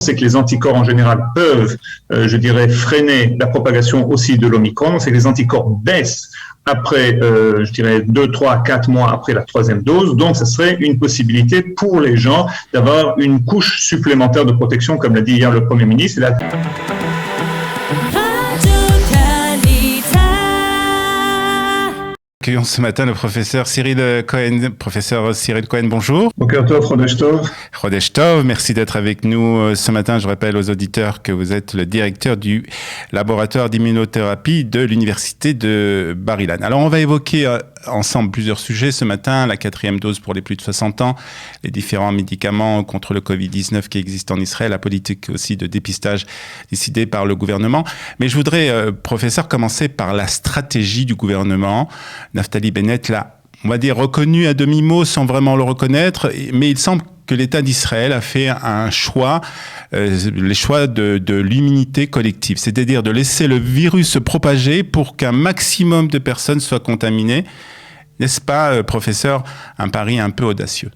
c'est que les anticorps en général peuvent, freiner la propagation aussi de l'Omicron, c'est que les anticorps baissent après, 2, 3, 4 mois après la 3e dose. Donc, ça serait une possibilité pour les gens d'avoir une couche supplémentaire de protection, comme l'a dit hier le Premier ministre. Accueillons ce matin le professeur Cyril Cohen. Professeur Cyril Cohen, bonjour. Boker Tov, Chodesh Tov. Chodesh Tov, merci d'être avec nous ce matin. Je rappelle aux auditeurs que vous êtes le directeur du laboratoire d'immunothérapie de l'université de Bar-Ilan. Alors, on va évoquer ensemble plusieurs sujets ce matin. La 4e dose pour les plus de 60 ans, les différents médicaments contre le Covid-19 qui existent en Israël, la politique aussi de dépistage décidée par le gouvernement. Mais je voudrais, professeur, commencer par la stratégie du gouvernement. Naftali Bennett l'a, on va dire, reconnu à demi-mot sans vraiment le reconnaître, mais il semble que l'État d'Israël a fait un choix, les choix de l'immunité collective, c'est-à-dire de laisser le virus se propager pour qu'un maximum de personnes soient contaminées. N'est-ce pas, professeur, un pari un peu audacieux ?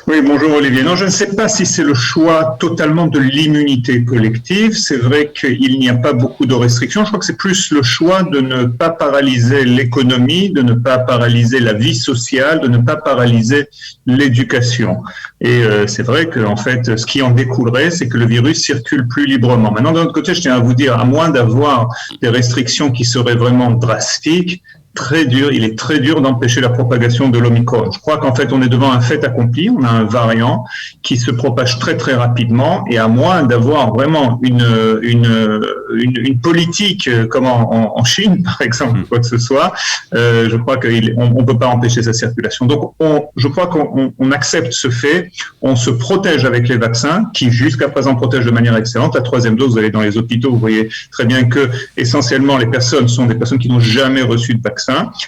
Oui, bonjour Olivier. Non, je ne sais pas si c'est le choix totalement de l'immunité collective. C'est vrai qu'il n'y a pas beaucoup de restrictions. Je crois que c'est plus le choix de ne pas paralyser l'économie, de ne pas paralyser la vie sociale, de ne pas paralyser l'éducation. Et c'est vrai que, en fait, ce qui en découlerait, c'est que le virus circule plus librement. Maintenant, d'un autre côté, je tiens à vous dire, à moins d'avoir des restrictions qui seraient vraiment drastiques, il est très dur d'empêcher la propagation de l'Omicron. Je crois qu'en fait, on est devant un fait accompli. On a un variant qui se propage très, très rapidement. Et à moins d'avoir vraiment une politique comme en Chine, par exemple, quoi que ce soit, je crois qu'on peut pas empêcher sa circulation. Donc, je crois qu'on accepte ce fait. On se protège avec les vaccins qui, jusqu'à présent, protègent de manière excellente. La 3e dose, vous allez dans les hôpitaux, vous voyez très bien que, essentiellement, les personnes sont des personnes qui n'ont jamais reçu de vaccin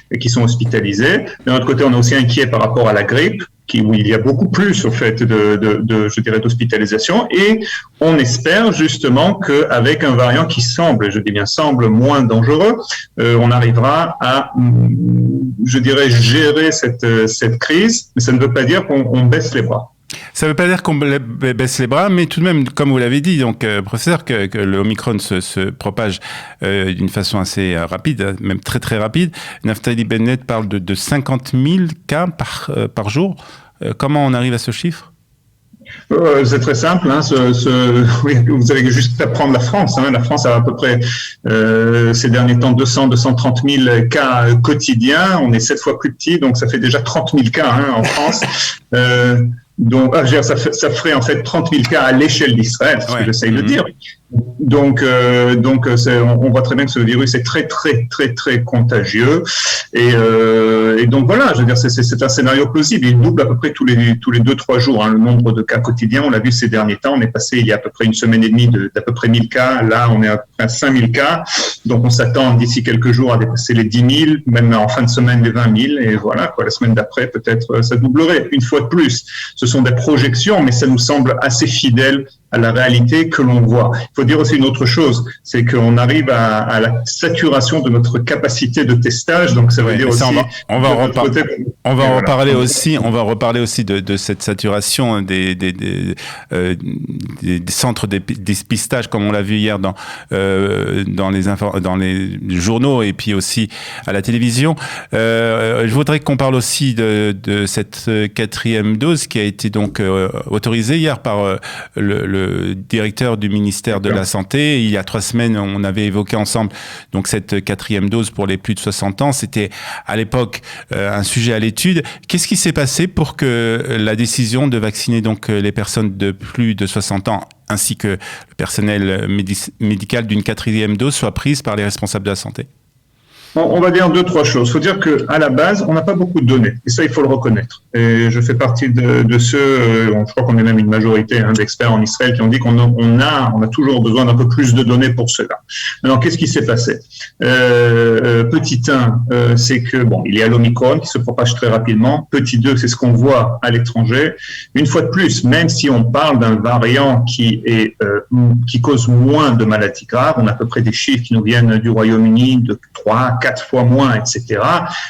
et qui sont hospitalisés. D'un autre côté, on est aussi inquiet par rapport à la grippe, où il y a beaucoup plus au fait d'hospitalisation, et on espère justement qu'avec un variant qui semble moins dangereux, on arrivera à, gérer cette crise, mais ça ne veut pas dire qu'on baisse les bras. Ça ne veut pas dire qu'on baisse les bras, mais tout de même, comme vous l'avez dit, donc professeur, que le Omicron se propage d'une façon assez rapide, même très très rapide. Naftali Bennett parle de 50 000 cas par jour. Comment on arrive à ce chiffre ? C'est très simple. Oui, vous avez juste à prendre la France. La France a à peu près, ces derniers temps, 230 000 cas quotidiens. On est 7 fois plus petit, donc ça fait déjà 30 000 cas en France. Donc, ça ferait en fait 30 000 cas à l'échelle d'Israël, c'est ce que j'essaye de dire. Donc, on voit très bien que ce virus est très, très, très, très contagieux. Et donc voilà, c'est un scénario plausible. Il double à peu près tous les 2-3 jours le nombre de cas quotidiens. On l'a vu ces derniers temps. On est passé il y a à peu près une semaine et demie d'à peu près 1000 cas. Là, on est à peu près à 5000 cas. Donc, on s'attend d'ici quelques jours à dépasser les 10 000, même en fin de semaine les 20 000. Et voilà, la semaine d'après, peut-être, ça doublerait. Une fois de plus, ce sont des projections, mais ça nous semble assez fidèle à la réalité que l'on voit. Il faut dire aussi une autre chose, c'est qu'on arrive à la saturation de notre capacité de testage, donc ça veut dire aussi... On va reparler aussi de cette saturation des centres de dépistage, comme on l'a vu hier dans les journaux et puis aussi à la télévision. Je voudrais qu'on parle aussi de cette 4e dose qui a été donc autorisée hier par le directeur du ministère de la Santé. Il y a 3 semaines, on avait évoqué ensemble donc cette 4e dose pour les plus de 60 ans. C'était à l'époque un sujet à l'étude. Qu'est-ce qui s'est passé pour que la décision de vacciner donc les personnes de plus de 60 ans ainsi que le personnel médical d'une 4e dose soit prise par les responsables de la santé ? On va dire 2-3 choses. Il faut dire qu'à la base, on n'a pas beaucoup de données. Et ça, il faut le reconnaître. Et je fais partie de ceux, je crois qu'on est même une majorité d'experts en Israël qui ont dit qu'on a toujours besoin d'un peu plus de données pour cela. Alors, qu'est-ce qui s'est passé? Petit 1, c'est que, il y a l'Omicron qui se propage très rapidement. Petit 2, c'est ce qu'on voit à l'étranger. Une fois de plus, même si on parle d'un variant qui cause moins de maladies graves, on a à peu près des chiffres qui nous viennent du Royaume-Uni de 3, 4 fois moins, etc.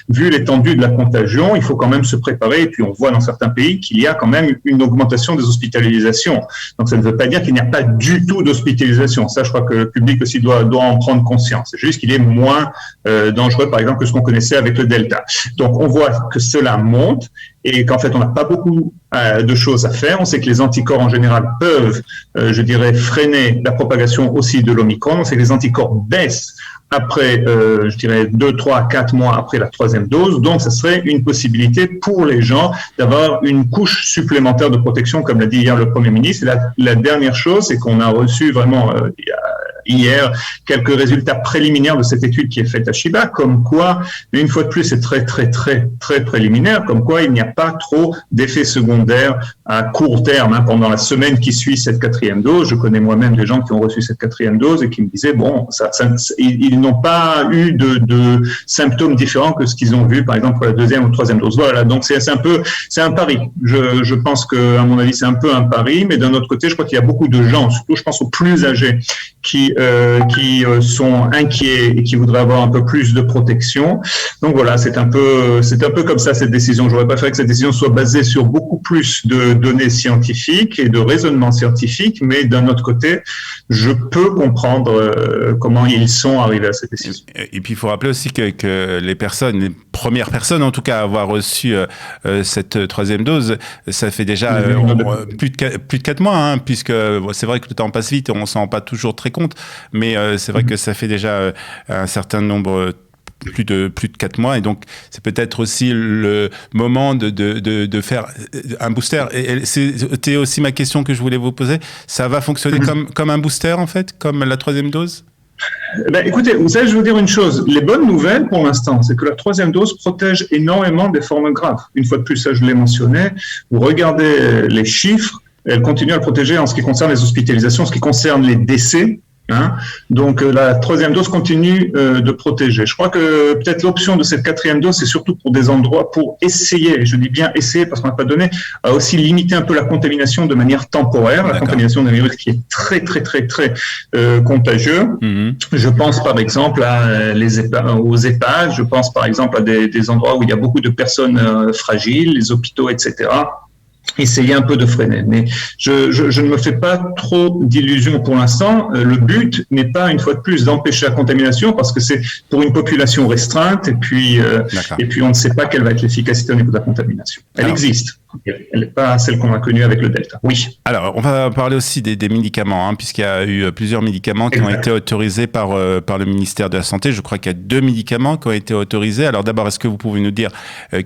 Vu l'étendue de la contagion, il faut quand même se préparer. Et puis on voit dans certains pays qu'il y a quand même une augmentation des hospitalisations. Donc ça ne veut pas dire qu'il n'y a pas du tout d'hospitalisation. Ça, je crois que le public aussi doit en prendre conscience. C'est juste qu'il est moins dangereux, par exemple, que ce qu'on connaissait avec le Delta. Donc on voit que cela monte et qu'en fait on n'a pas beaucoup de choses à faire. On sait que les anticorps en général peuvent, je dirais, freiner la propagation aussi de l'Omicron. On sait que les anticorps baissent après, je dirais, 2, 3, 4 mois après la 3e dose. Donc, ça serait une possibilité pour les gens d'avoir une couche supplémentaire de protection, comme l'a dit hier le Premier ministre. Et la dernière chose, c'est qu'on a reçu vraiment hier quelques résultats préliminaires de cette étude qui est faite à Chiba, comme quoi, mais une fois de plus, c'est très, très, très, très préliminaire, comme quoi il n'y a pas trop d'effets secondaires à court terme, pendant la semaine qui suit cette 4e dose. Je connais moi-même des gens qui ont reçu cette 4e dose et qui me disaient, bon, ils n'ont pas eu de symptômes différents que ce qu'ils ont vu, par exemple, pour la 2e ou 3e dose. Voilà, donc c'est un pari. Je pense que, à mon avis, c'est un peu un pari, mais d'un autre côté, je crois qu'il y a beaucoup de gens, surtout je pense aux plus âgés, qui sont inquiets et qui voudraient avoir un peu plus de protection. Donc voilà, c'est un peu comme ça cette décision. J'aurais préféré que cette décision soit basée sur beaucoup plus de données scientifiques et de raisonnements scientifiques, mais d'un autre côté, je peux comprendre comment ils sont arrivés à cette décision. Et puis il faut rappeler aussi que les premières personnes en tout cas à avoir reçu cette 3e dose, ça fait déjà plus de 4 mois, puisque c'est vrai que le temps passe vite et on s'en rend pas toujours très compte, mais c'est vrai que ça fait déjà un certain nombre, plus de 4 mois, et donc c'est peut-être aussi le moment de faire un booster. Et c'était aussi ma question que je voulais vous poser. Ça va fonctionner comme un booster en fait, comme la 3e dose? Écoutez, vous savez, je vais vous dire une chose. Les bonnes nouvelles pour l'instant, c'est que la 3e dose protège énormément des formes graves. Une fois de plus, ça je l'ai mentionné. Vous regardez les chiffres, elle continue à protéger en ce qui concerne les hospitalisations, en ce qui concerne les décès. Donc la 3e dose continue de protéger. Je crois que peut-être l'option de cette 4e dose, c'est surtout pour des endroits pour essayer, je dis bien essayer parce qu'on n'a pas donné, à aussi limiter un peu la contamination de manière temporaire, la contamination d'un virus qui est très très très très contagieux. Je pense par exemple aux EHPAD, je pense par exemple à des endroits où il y a beaucoup de personnes fragiles, les hôpitaux, etc. Essayer un peu de freiner. Mais je ne me fais pas trop d'illusions pour l'instant. Le but n'est pas, une fois de plus, d'empêcher la contamination parce que c'est pour une population restreinte et puis on ne sait pas quelle va être l'efficacité au niveau de la contamination. Elle existe. Elle n'est pas celle qu'on a connue avec le Delta. Oui. Alors, on va parler aussi des médicaments, puisqu'il y a eu plusieurs médicaments qui ont été autorisés par le ministère de la Santé. Je crois qu'il y a 2 médicaments qui ont été autorisés. Alors d'abord, est-ce que vous pouvez nous dire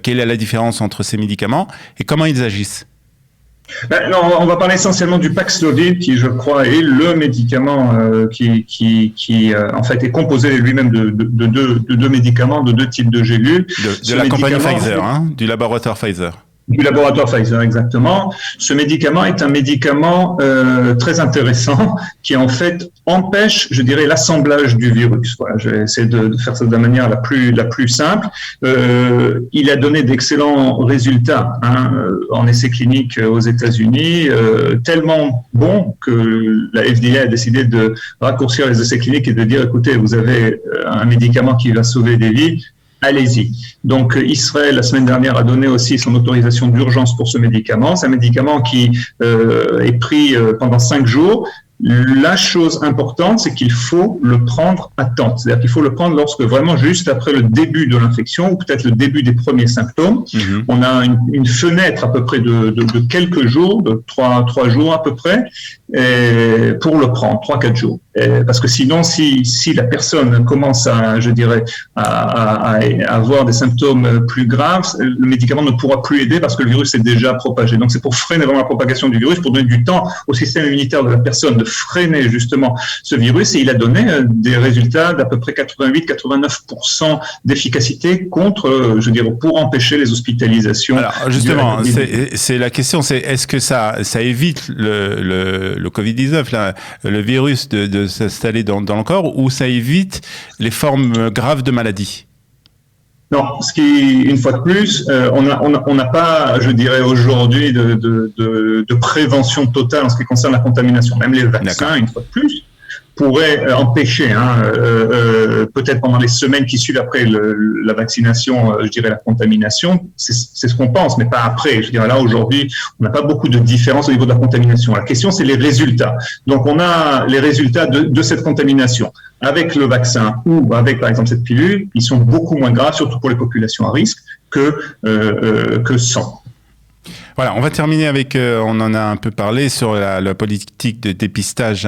quelle est la différence entre ces médicaments et comment ils agissent? Non, on va parler essentiellement du Paxlovid, qui, je crois, est le médicament qui en fait, est composé lui-même de 2 médicaments, de 2 types de gélules. De la compagnie Pfizer, du laboratoire Pfizer. Du laboratoire Pfizer, exactement. Ce médicament est un médicament très intéressant qui, en fait, empêche, je dirais, l'assemblage du virus. Voilà, je vais essayer de faire ça de la manière la plus simple. Il a donné d'excellents résultats en essais cliniques aux États-Unis, tellement bons que la FDA a décidé de raccourcir les essais cliniques et de dire, écoutez, vous avez un médicament qui va sauver des vies, allez-y. Donc, Israël, la semaine dernière, a donné aussi son autorisation d'urgence pour ce médicament. C'est un médicament qui est pris pendant 5 jours. La chose importante, c'est qu'il faut le prendre à temps. C'est-à-dire qu'il faut le prendre lorsque vraiment juste après le début de l'infection ou peut-être le début des premiers symptômes. On a une fenêtre à peu près de quelques jours, de 3 jours à peu près, pour le prendre, 3-4 jours. Parce que sinon, si la personne commence à avoir des symptômes plus graves, le médicament ne pourra plus aider parce que le virus est déjà propagé. Donc, c'est pour freiner vraiment la propagation du virus, pour donner du temps au système immunitaire de la personne de freiner justement ce virus. Et il a donné des résultats d'à peu près 88-89% d'efficacité contre, pour empêcher les hospitalisations. Alors, justement, c'est la question, c'est est-ce que ça évite le Covid-19, le virus de s'installer dans le corps, ou ça évite les formes graves de maladie? Non, une fois de plus, on n'a pas, je dirais aujourd'hui, de prévention totale en ce qui concerne la contamination. Même les vaccins, une fois de plus, pourrait empêcher, peut-être pendant les semaines qui suivent après la vaccination, je dirais la contamination, c'est ce qu'on pense, mais pas après. Je dirais là, aujourd'hui, on n'a pas beaucoup de différence au niveau de la contamination. La question, c'est les résultats. Donc, on a les résultats de cette contamination. Avec le vaccin ou avec, par exemple, cette pilule, ils sont beaucoup moins graves, surtout pour les populations à risque, que sans. Voilà, on va terminer avec, on en a un peu parlé sur la politique de dépistage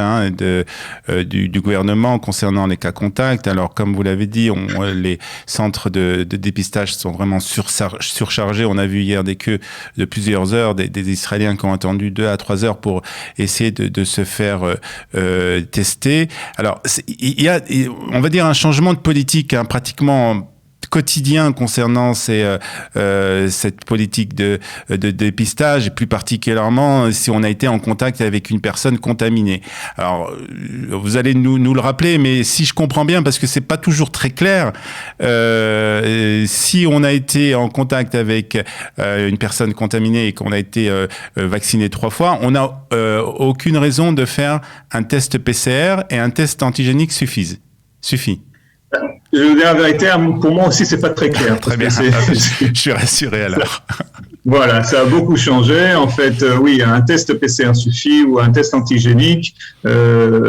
du gouvernement concernant les cas contacts. Alors, comme vous l'avez dit, les centres de dépistage sont vraiment surchargés. On a vu hier des queues de plusieurs heures, des Israéliens qui ont attendu 2 à 3 heures pour essayer de se faire tester. Alors, il y a, on va dire, un changement de politique pratiquement quotidien concernant cette politique de dépistage, et plus particulièrement si on a été en contact avec une personne contaminée. Alors, vous allez nous le rappeler, mais si je comprends bien, parce que c'est pas toujours très clair, si on a été en contact avec une personne contaminée et qu'on a été vacciné 3 fois, on n'a aucune raison de faire un test PCR, et un test antigénique suffit. Je veux dire la vérité, pour moi aussi, c'est pas très clair. Très bien, je suis rassuré alors. Voilà, ça a beaucoup changé. En fait, oui, un test PCR suffit, ou un test antigénique,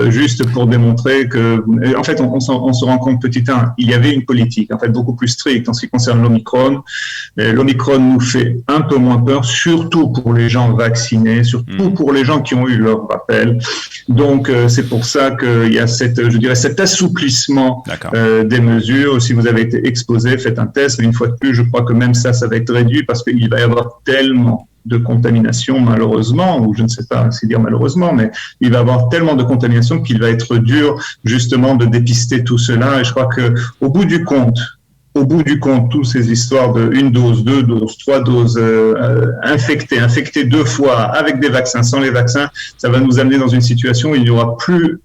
juste pour démontrer que, en fait, on se rend compte petit à, il y avait une politique, en fait, beaucoup plus stricte en ce qui concerne l'Omicron. L'Omicron nous fait un peu moins peur, surtout pour les gens vaccinés, surtout pour les gens qui ont eu leur rappel. Donc, c'est pour ça qu'il y a cet assouplissement des mesures. Si vous avez été exposé, faites un test. Mais une fois de plus, je crois que même ça va être réduit, parce qu'il va y avoir tellement de contamination, malheureusement, ou je ne sais pas si dire malheureusement, mais il va y avoir tellement de contamination qu'il va être dur, justement, de dépister tout cela. Et je crois que, au bout du compte, toutes ces histoires de 1 dose, 2 doses, 3 doses, infectés 2 fois, avec des vaccins, sans les vaccins, ça va nous amener dans une situation où il n'y aura plus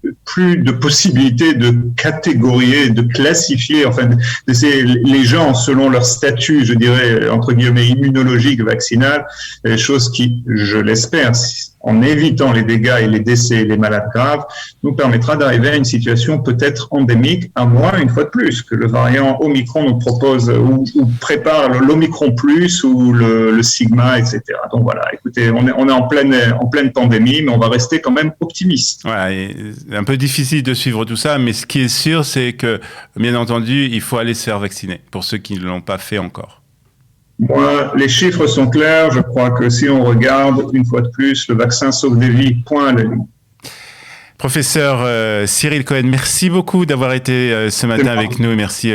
de possibilité de catégorier, de classifier, enfin, d'essayer les gens selon leur statut, je dirais, entre guillemets, immunologique, vaccinal, chose qui, je l'espère, en évitant les dégâts et les décès et les malades graves, nous permettra d'arriver à une situation peut-être endémique, à moins, une fois de plus, que le variant Omicron nous propose ou prépare l'Omicron plus ou le Sigma, etc. Donc voilà, écoutez, on est en pleine pandémie, mais on va rester quand même optimiste. Voilà, un peu difficile de suivre tout ça, mais ce qui est sûr, c'est que, bien entendu, il faut aller se faire vacciner, pour ceux qui ne l'ont pas fait encore. Moi, les chiffres sont clairs. Je crois que si on regarde, une fois de plus, le vaccin sauve des vies, point à la ligne. Professeur Cyril Cohen, merci beaucoup d'avoir été ce matin avec nous. Merci,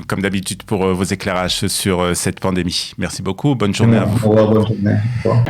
comme d'habitude, pour vos éclairages sur cette pandémie. Merci beaucoup. Bonne journée à vous. Au revoir, bonne journée. Au revoir.